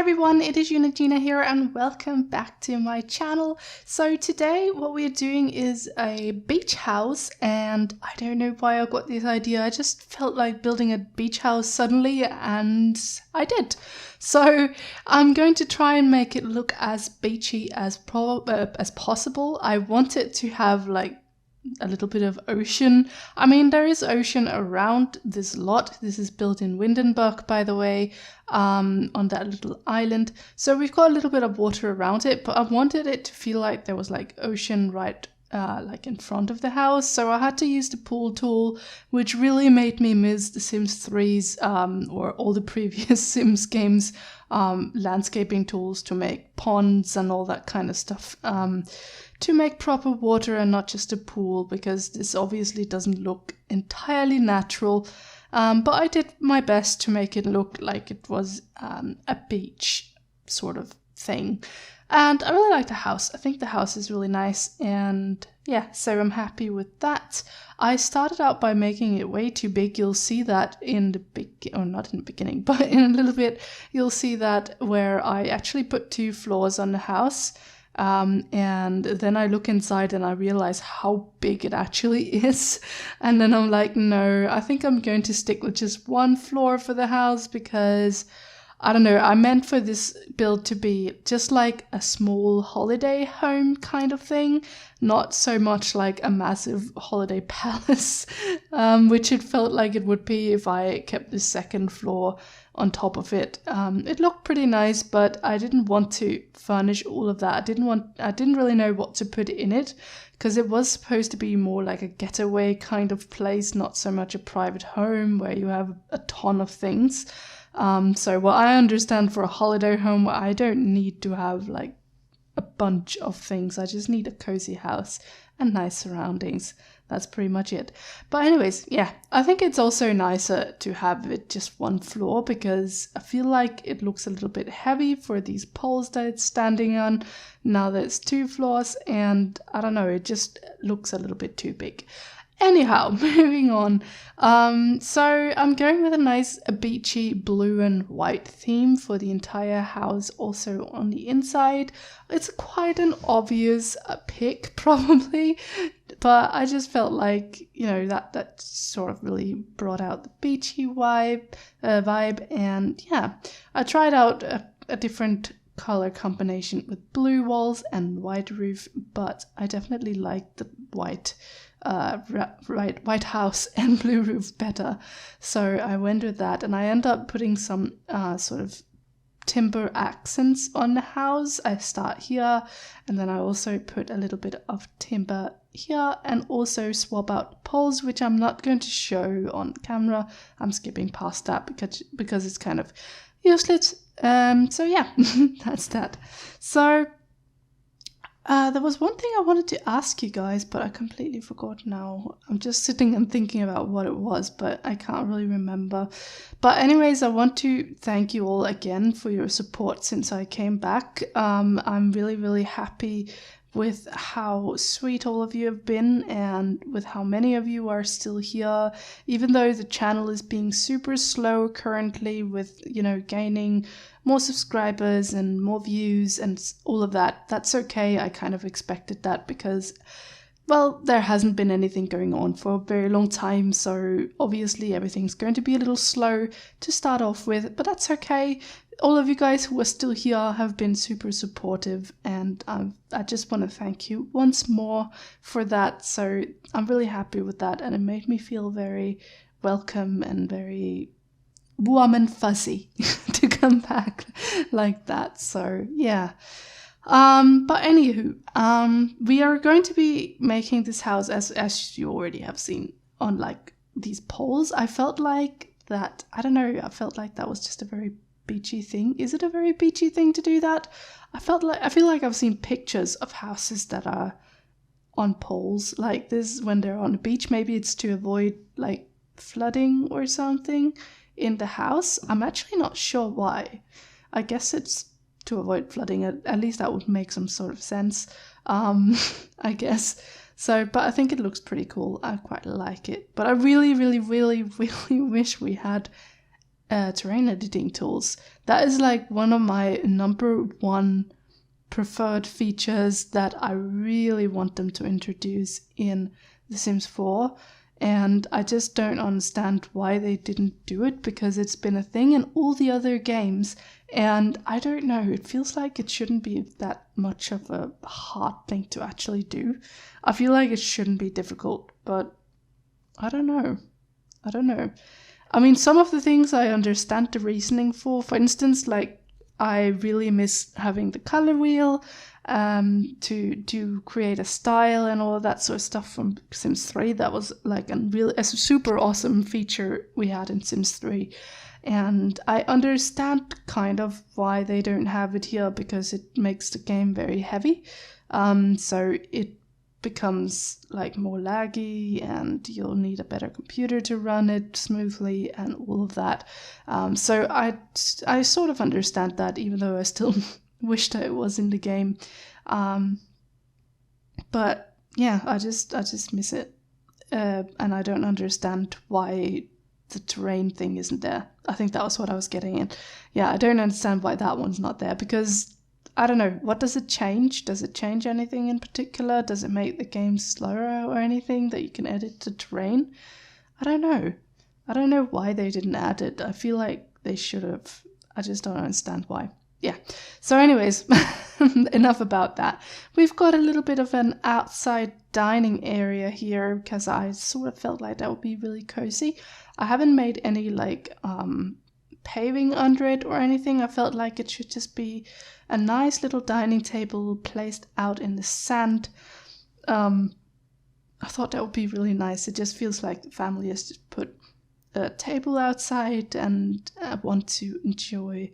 everyone, it is Eunagina here and welcome back to my channel. So today what we're doing is a beach house, and I don't know why I got this idea. I just felt like building a beach house suddenly and I did. So I'm going to try and make it look as beachy as possible. I want it to have like a little bit of ocean. I mean, there is ocean around this lot. This is built in Windenburg, by the way, on that little island. So we've got a little bit of water around it, but I wanted it to feel like there was like ocean right like in front of the house. So I had to use the pool tool, which really made me miss the Sims 3's or all the previous Sims games landscaping tools to make ponds and all that kind of stuff. To make proper water and not just a pool, because this obviously doesn't look entirely natural. But I did my best to make it look like it was a beach sort of thing. And I really like the house. I think the house is really nice, and yeah, so I'm happy with that. I started out by making it way too big. You'll see that in the or not in the beginning, but in a little bit, you'll see that where I actually put 2 floors on the house. And then I look inside and I realize how big it actually is. And then I'm like, no, I think I'm going to stick with just 1 floor for the house, because I don't know, I meant for this build to be just like a small holiday home kind of thing, not so much like a massive holiday palace, which it felt like it would be if I kept the 2nd floor on top of it. It looked pretty nice, but I didn't want to furnish all of that. I didn't really know what to put in it, because it was supposed to be more like a getaway kind of place, not so much a private home where you have a ton of things. So what I understand for a holiday home, I don't need to have like a bunch of things. I just need a cozy house and nice surroundings. That's pretty much it. But anyways, yeah, I think it's also nicer to have it just 1 floor, because I feel like it looks a little bit heavy for these poles that it's standing on. Now that it's 2 floors, and I don't know, it just looks a little bit too big. Anyhow, moving on. So I'm going with a nice beachy blue and white theme for the entire house, also on the inside. It's quite an obvious pick, probably, but I just felt like, you know, that sort of really brought out the beachy vibe. And yeah, I tried out a different color combination with blue walls and white roof, but I definitely liked the white house and blue roof better, so I went with that, and I ended up putting some sort of timber accents on the house. I start here, and then I also put a little bit of timber here, and also swap out poles, which I'm not going to show on camera. I'm skipping past that because it's kind of useless. So yeah, that's that. So there was one thing I wanted to ask you guys, but I completely forgot now. I'm just sitting and thinking about what it was, but I can't really remember. But anyways, I want to thank you all again for your support since I came back. I'm really, really happy with how sweet all of you have been, and with how many of you are still here, even though the channel is being super slow currently with, you know, gaining more subscribers and more views and all of that. That's okay. I kind of expected that, because, well, there hasn't been anything going on for a very long time, so obviously everything's going to be a little slow to start off with, but that's okay. All of you guys who are still here have been super supportive, and I just want to thank you once more for that. So I'm really happy with that, and it made me feel very welcome and very warm and fuzzy to come back like that. So yeah. But anywho, we are going to be making this house as you already have seen on like these poles. I felt like that, I don't know, I felt like that was just a very beachy thing. Is it a very beachy thing to do that? I feel like I've seen pictures of houses that are on poles like this when they're on the beach. Maybe it's to avoid like flooding or something in the house. I'm actually not sure why. I guess it's to avoid flooding. At least that would make some sort of sense, I guess. So, but I think it looks pretty cool. I quite like it. But I really, really, really, really wish we had terrain editing tools. That is like one of my number one preferred features that I really want them to introduce in The Sims 4. And I just don't understand why they didn't do it, because it's been a thing in all the other games. And I don't know, it feels like it shouldn't be that much of a hard thing to actually do. I feel like it shouldn't be difficult, but I don't know. I mean, some of the things I understand the reasoning for. For instance, like, I really miss having the color wheel to create a style and all of that sort of stuff from Sims 3. That was like a super awesome feature we had in Sims 3. And I understand kind of why they don't have it here, because it makes the game very heavy. So it becomes like more laggy, and you'll need a better computer to run it smoothly and all of that. So I sort of understand that, even though I still wish that it was in the game. But yeah, I just miss it. And I don't understand why the terrain thing isn't there. I think that was what I was getting at. Yeah, I don't understand why that one's not there, because I don't know, what does it change? Does it change anything in particular? Does it make the game slower or anything that you can edit the terrain? I don't know. I don't know why they didn't add it. I feel like they should have. I just don't understand why. Yeah. So anyways, enough about that. We've got a little bit of an outside dining area here, because I sort of felt like that would be really cozy. I haven't made any like paving under it or anything. I felt like it should just be a nice little dining table placed out in the sand. I thought that would be really nice. It just feels like the family has just put a table outside and want to enjoy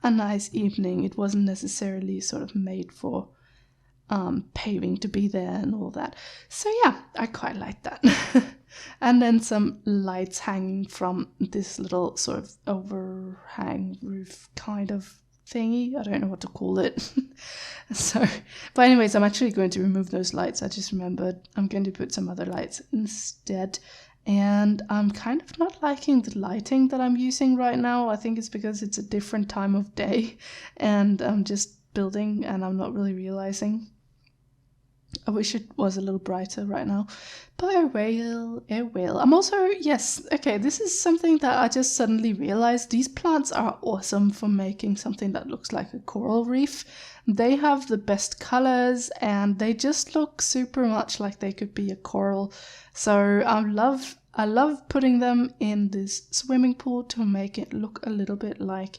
a nice evening. It wasn't necessarily sort of made for paving to be there and all that. So yeah, I quite like that. And then some lights hanging from this little sort of overhang roof kind of thingy. I don't know what to call it. But anyways, I'm actually going to remove those lights. I just remembered I'm going to put some other lights instead. And I'm kind of not liking the lighting that I'm using right now. I think it's because it's a different time of day and I'm just building and I'm not really realizing. I wish it was a little brighter right now, but I will. I'm also, yes, okay, this is something that I just suddenly realized. These plants are awesome for making something that looks like a coral reef. They have the best colors and they just look super much like they could be a coral. So I love putting them in this swimming pool to make it look a little bit like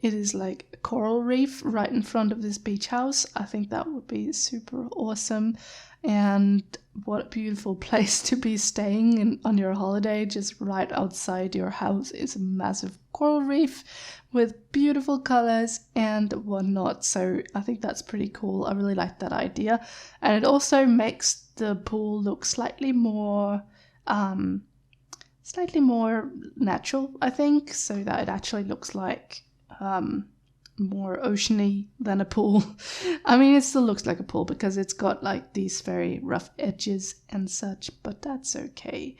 it is like a coral reef right in front of this beach house. I think that would be super awesome. And what a beautiful place to be staying in on your holiday. Just right outside your house is a massive coral reef with beautiful colors and whatnot. So I think that's pretty cool. I really like that idea. And it also makes the pool look slightly more natural, I think, so that it actually looks like more oceany than a pool. I mean, it still looks like a pool because it's got like these very rough edges and such, but that's okay.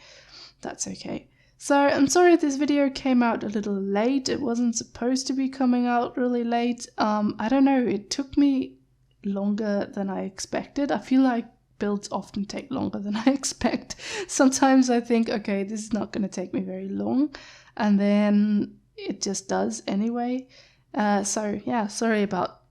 So I'm sorry this video came out a little late. It wasn't supposed to be coming out really late. I don't know, it took me longer than I expected. I feel like builds often take longer than I expect. Sometimes I think, okay, this is not going to take me very long, and then it just does anyway. So yeah, sorry about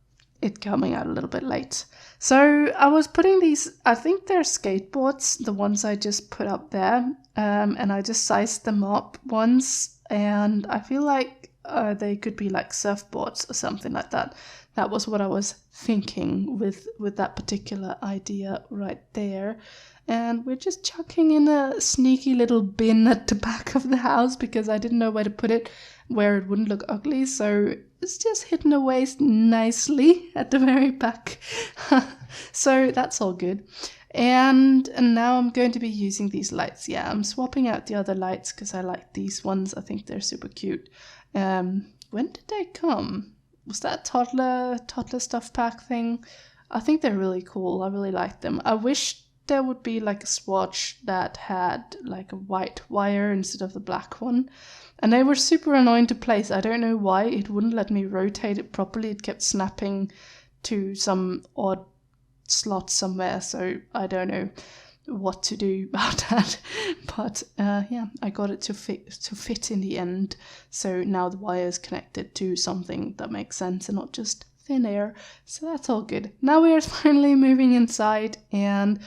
it coming out a little bit late. So I was putting these, I think they're skateboards, the ones I just put up there, and I just sized them up once, and I feel like they could be like surfboards or something like that. That was what I was thinking with that particular idea right there. And we're just chucking in a sneaky little bin at the back of the house because I didn't know where to put it where it wouldn't look ugly. So it's just hidden away nicely at the very back. So that's all good. And now I'm going to be using these lights. Yeah, I'm swapping out the other lights because I like these ones. I think they're super cute. When did they come? Was that toddler stuff pack thing? I think they're really cool. I really like them. I wish there would be like a swatch that had like a white wire instead of the black one. And they were super annoying to place. I don't know why. It wouldn't let me rotate it properly. It kept snapping to some odd slot somewhere. So I don't know what to do about that. But yeah, I got it to fit in the end. So now the wire is connected to something that makes sense and not just thin air. So that's all good. Now we are finally moving inside, and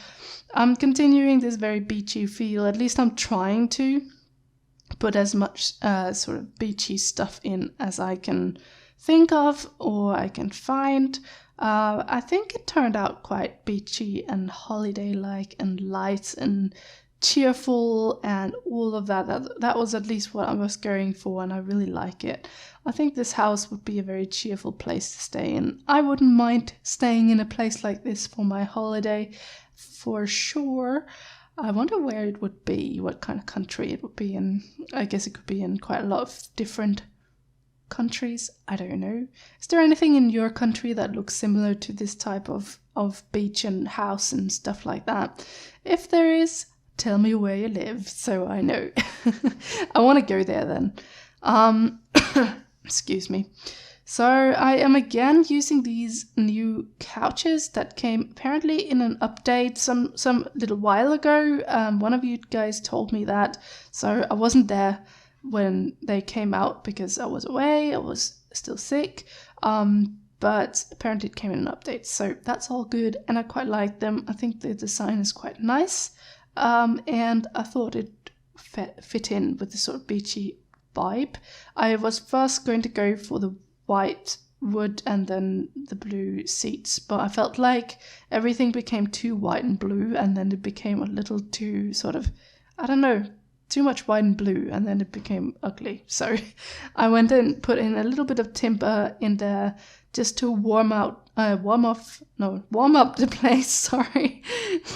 I'm continuing this very beachy feel. At least I'm trying to put as much sort of beachy stuff in as I can think of or I can find. I think it turned out quite beachy and holiday-like and light and cheerful and all of that. That was at least what I was going for, and I really like it. I think this house would be a very cheerful place to stay in. I wouldn't mind staying in a place like this for my holiday for sure. I wonder where it would be, what kind of country it would be in. I guess it could be in quite a lot of different countries. I don't know. Is there anything in your country that looks similar to this type of beach and house and stuff like that? If there is, tell me where you live so I know. I want to go there then. Excuse me. So I am again using these new couches that came apparently in an update some little while ago. One of you guys told me that, so I wasn't there when they came out because I was away. I was still sick. But apparently it came in an update, so that's all good, and I quite like them. I think the design is quite nice, and I thought it fit in with the sort of beachy vibe. I was first going to go for the white wood and then the blue seats, but I felt like everything became too white and blue, and then it became a little too sort of, I don't know, too much white and blue, and then it became ugly. So I went and put in a little bit of timber in there just to warm up the place, sorry,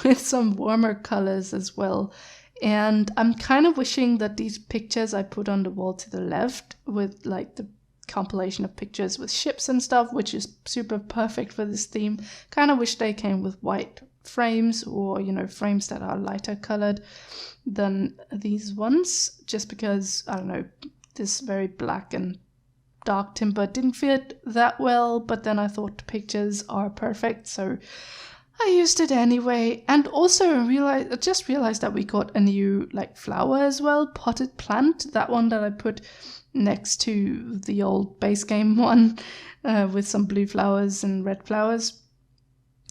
with some warmer colors as well. And I'm kind of wishing that these pictures I put on the wall to the left with like the compilation of pictures with ships and stuff, which is super perfect for this theme, kind of wish they came with white frames, or frames that are lighter colored than these ones, just because I don't know, this very black and dark timber didn't fit that well. But then I thought the pictures are perfect, so I used it anyway. And also I just realized that we got a new like flower as well, potted plant, that one that I put next to the old base game one with some blue flowers and red flowers.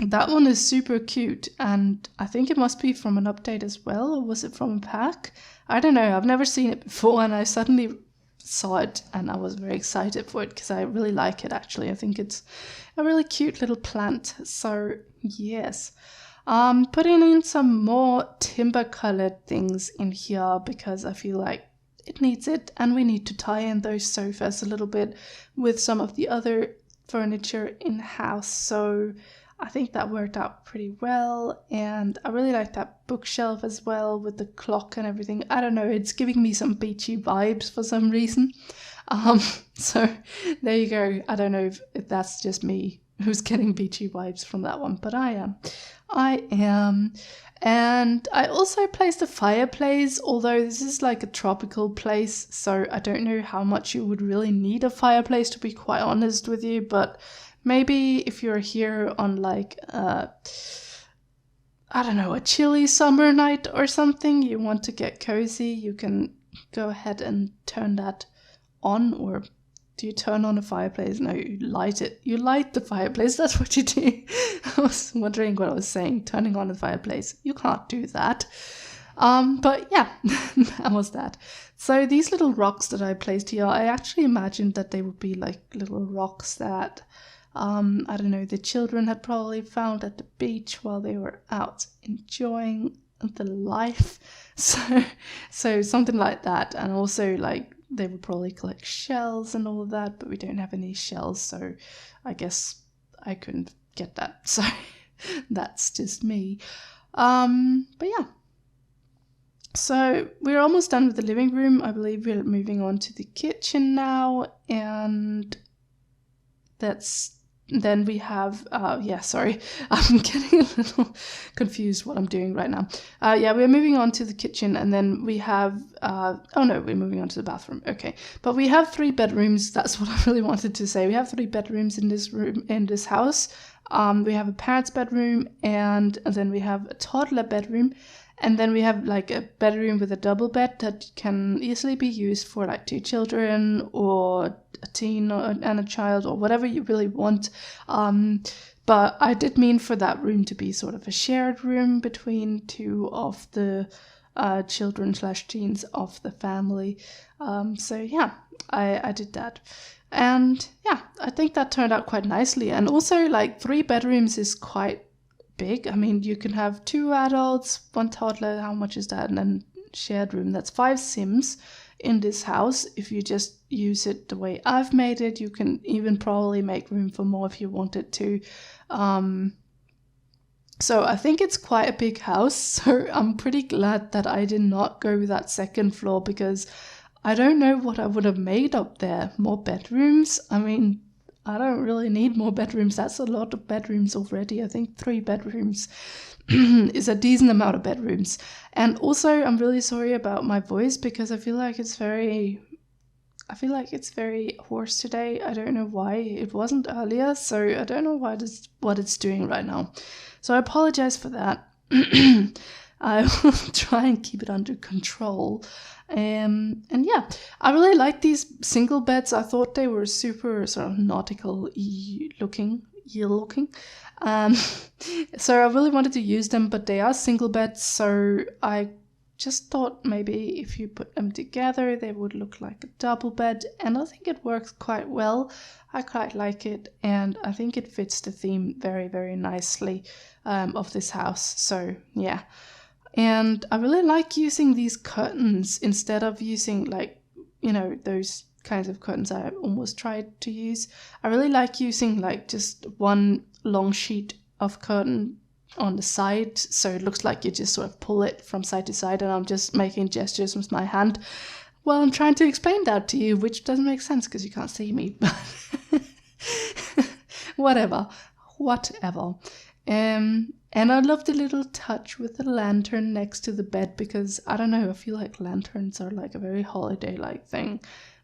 That one is super cute, and I think it must be from an update as well, or was it from a pack? I don't know, I've never seen it before, and I suddenly saw it and I was very excited for it because I really like it actually. I think it's a really cute little plant. So yes, putting in some more timber colored things in here because I feel like it needs it, and we need to tie in those sofas a little bit with some of the other furniture in house. So I think that worked out pretty well, and I really like that bookshelf as well with the clock and everything. I don't know, it's giving me some beachy vibes for some reason. So there you go. I don't know if that's just me who's getting beachy vibes from that one, but I am. And I also placed a fireplace, although this is like a tropical place, so I don't know how much you would really need a fireplace, to be quite honest with you. But maybe if you're here on like, I don't know, a chilly summer night or something, you want to get cozy, you can go ahead and turn that on. Or do you turn on a fireplace? No, you light it. You light the fireplace, that's what you do. I was wondering what I was saying, turning on the fireplace. You can't do that. But yeah, that was that. So these little rocks that I placed here, I actually imagined that they would be like little rocks that, I don't know, the children had probably found at the beach while they were out enjoying the life. So something like that. And also like they would probably collect shells and all of that, but we don't have any shells, so I guess I couldn't get that. So that's just me. But yeah. So we're almost done with the living room. I believe we're moving on to the kitchen now, and that's then we have, sorry, I'm getting a little confused what I'm doing right now. We're moving on to the kitchen, and then we have, we're moving on to the bathroom. Okay, but we have 3 bedrooms. That's what I really wanted to say. We have 3 bedrooms in this house. We have a parent's bedroom, and then we have a toddler bedroom. And then we have like a bedroom with a double bed that can easily be used for like 2 children or a teen and a child or whatever you really want. But I did mean for that room to be sort of a shared room between 2 of the children/teens of the family. I did that. And yeah, I think that turned out quite nicely. And also like 3 bedrooms is quite big. I mean, you can have 2 adults, 1 toddler. How much is that? And then shared room. That's 5 Sims in this house. If you just use it the way I've made it, you can even probably make room for more if you wanted to. So I think it's quite a big house. So I'm pretty glad that I did not go with that 2nd floor, because I don't know what I would have made up there. More bedrooms? I mean, I don't really need more bedrooms. That's a lot of bedrooms already. I think 3 bedrooms is a decent amount of bedrooms. And also, I'm really sorry about my voice, because I feel like it's very hoarse today. I don't know why. It wasn't earlier, so I don't know what it's doing right now. So I apologize for that. I will try and keep it under control. And yeah, I really like these single beds. I thought they were super sort of nautical looking. So I really wanted to use them, but they are single beds. So I just thought maybe if you put them together, they would look like a double bed. And I think it works quite well. I quite like it. And I think it fits the theme very, very nicely of this house. So yeah. And I really like using these curtains instead of using like, those kinds of curtains I almost tried to use. I really like using like just one long sheet of curtain on the side, so it looks like you just sort of pull it from side to side, and I'm just making gestures with my hand. Well, I'm trying to explain that to you, which doesn't make sense because you can't see me. Whatever. And I love the little touch with the lantern next to the bed, because I don't know, I feel like lanterns are like a very holiday-like thing,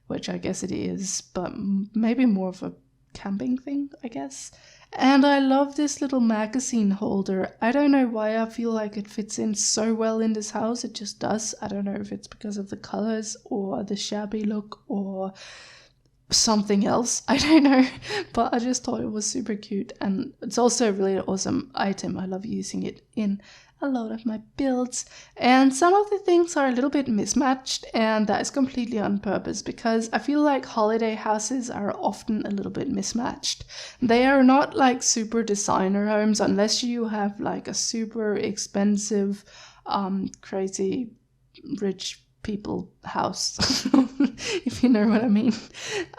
which I guess it is, but maybe more of a camping thing, I guess. And I love this little magazine holder. I don't know why I feel like it fits in so well in this house. It just does. I don't know if it's because of the colors or the shabby look or something else. I don't know. But I just thought it was super cute. And it's also a really awesome item. I love using it in a lot of my builds. And some of the things are a little bit mismatched, and that is completely on purpose, because I feel like holiday houses are often a little bit mismatched. They are not like super designer homes unless you have like a super expensive, crazy rich people house, if you know what I mean.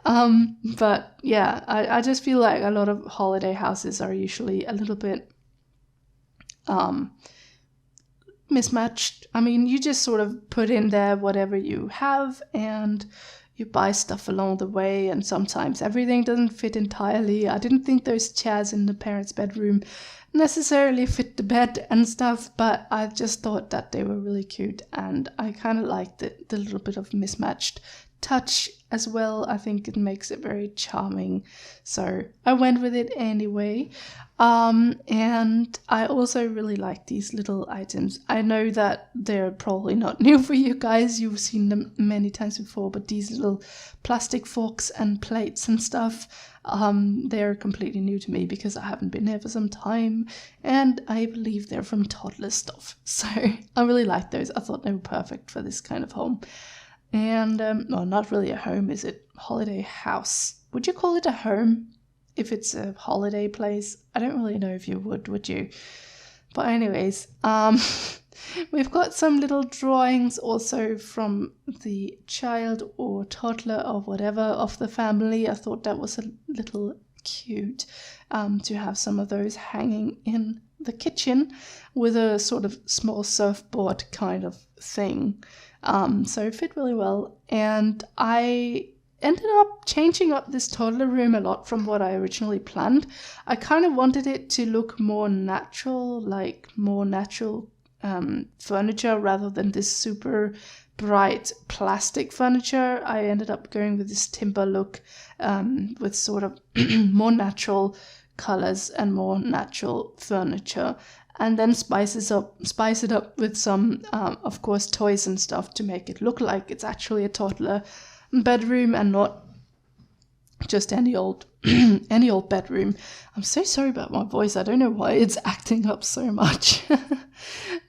But yeah, I just feel like a lot of holiday houses are usually a little bit mismatched. I mean, you just sort of put in there whatever you have and you buy stuff along the way, and sometimes everything doesn't fit entirely. I didn't think those chairs in the parents' bedroom necessarily fit the bed and stuff, but I just thought that they were really cute, and I kind of liked the little bit of mismatched touch as well. I think it makes it very charming, so I went with it anyway. And I also really like these little items. I know that they're probably not new for you guys, you've seen them many times before, but these little plastic forks and plates and stuff, they're completely new to me because I haven't been here for some time, and I believe they're from toddler stuff, so I really like those. I thought they were perfect for this kind of home. And well, not really a home, is it? Holiday house. Would you call it a home if it's a holiday place? I don't really know if you would you? But anyways, we've got some little drawings also from the child or toddler or whatever of the family. I thought that was a little cute to have some of those hanging in the kitchen with a sort of small surfboard kind of thing. So it fit really well. And I ended up changing up this toddler room a lot from what I originally planned. I kind of wanted it to look more natural, like more natural furniture rather than this super bright plastic furniture. I ended up going with this timber look with sort of more natural colors and more natural furniture, and then spice it up with some of course toys and stuff to make it look like it's actually a toddler bedroom and not just any old any old bedroom. I'm so sorry about my voice. I don't know why it's acting up so much.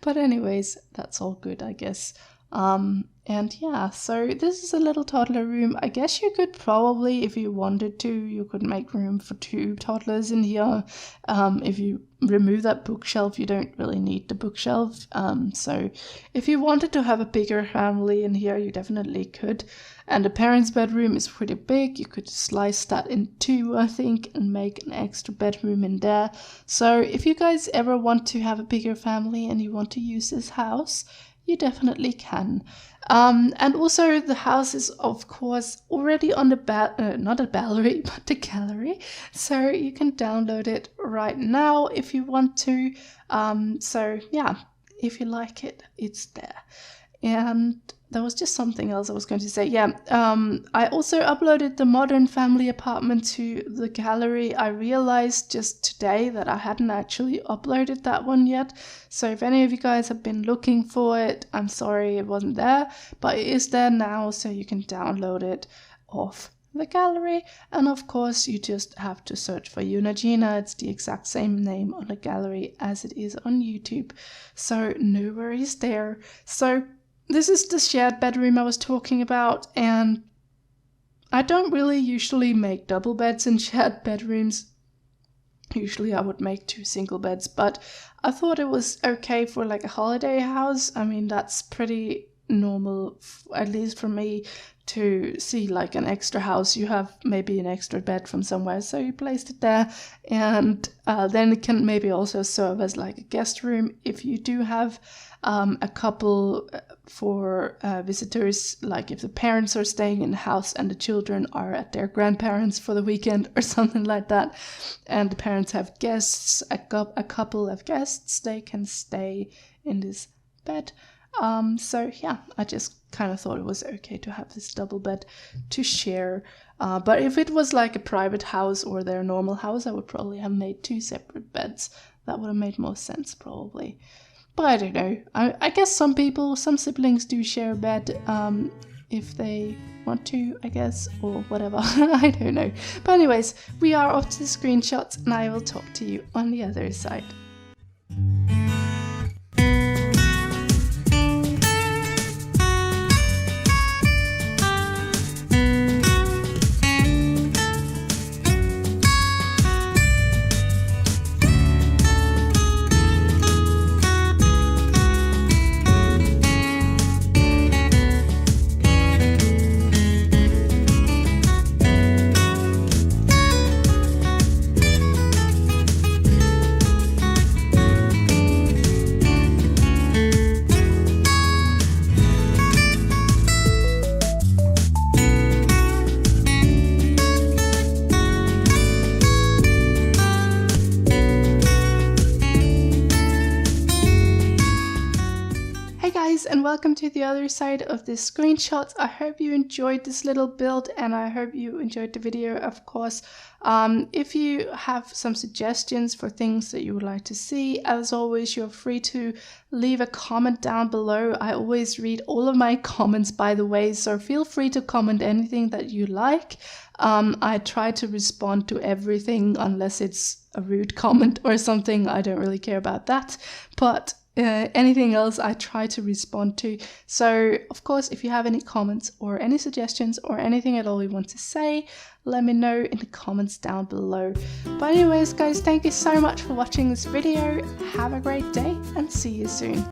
But anyways, that's all good, I guess. And yeah, so this is a little toddler room. I guess you could probably, if you wanted to, you could make room for 2 toddlers in here. If you remove that bookshelf, you don't really need the bookshelf. So if you wanted to have a bigger family in here, you definitely could. And the parents' bedroom is pretty big. You could slice that in 2, I think, and make an extra bedroom in there. So if you guys ever want to have a bigger family and you want to use this house, you definitely can. And also the house is of course already on the not a gallery, but the gallery. So you can download it right now if you want to. So yeah, if you like it, it's there. And there was just something else I was going to say. Yeah, I also uploaded the modern family apartment to the gallery. I realized just today that I hadn't actually uploaded that one yet. So if any of you guys have been looking for it, I'm sorry it wasn't there, but it is there now, so you can download it off the gallery. And of course you just have to search for Eunagina. It's the exact same name on the gallery as it is on YouTube, so no worries there. So this is the shared bedroom I was talking about, and I don't really usually make double beds in shared bedrooms. Usually I would make 2 single beds, but I thought it was okay for like a holiday house. I mean, that's pretty normal, at least for me, to see like an extra house. You have maybe an extra bed from somewhere, so you placed it there, and then it can maybe also serve as like a guest room if you do have a couple for visitors, like if the parents are staying in the house and the children are at their grandparents for the weekend or something like that, and the parents have guests, a couple of guests, they can stay in this bed. So yeah, I just kind of thought it was okay to have this double bed to share. But if it was like a private house or their normal house, I would probably have made 2 separate beds. That would have made more sense probably. But I don't know. I guess some siblings do share a bed if they want to, I guess, or whatever. I don't know. But anyways, we are off to the screenshots and I will talk to you on the other side. And welcome to the other side of this screenshot. I hope you enjoyed this little build and I hope you enjoyed the video, of course. If you have some suggestions for things that you would like to see, as always, you're free to leave a comment down below. I always read all of my comments, by the way, so feel free to comment anything that you like. I try to respond to everything unless it's a rude comment or something. I don't really care about that, but anything else I try to respond to. So of course, if you have any comments or any suggestions or anything at all you want to say, let me know in the comments down below. But anyways guys, thank you so much for watching this video. Have a great day and see you soon.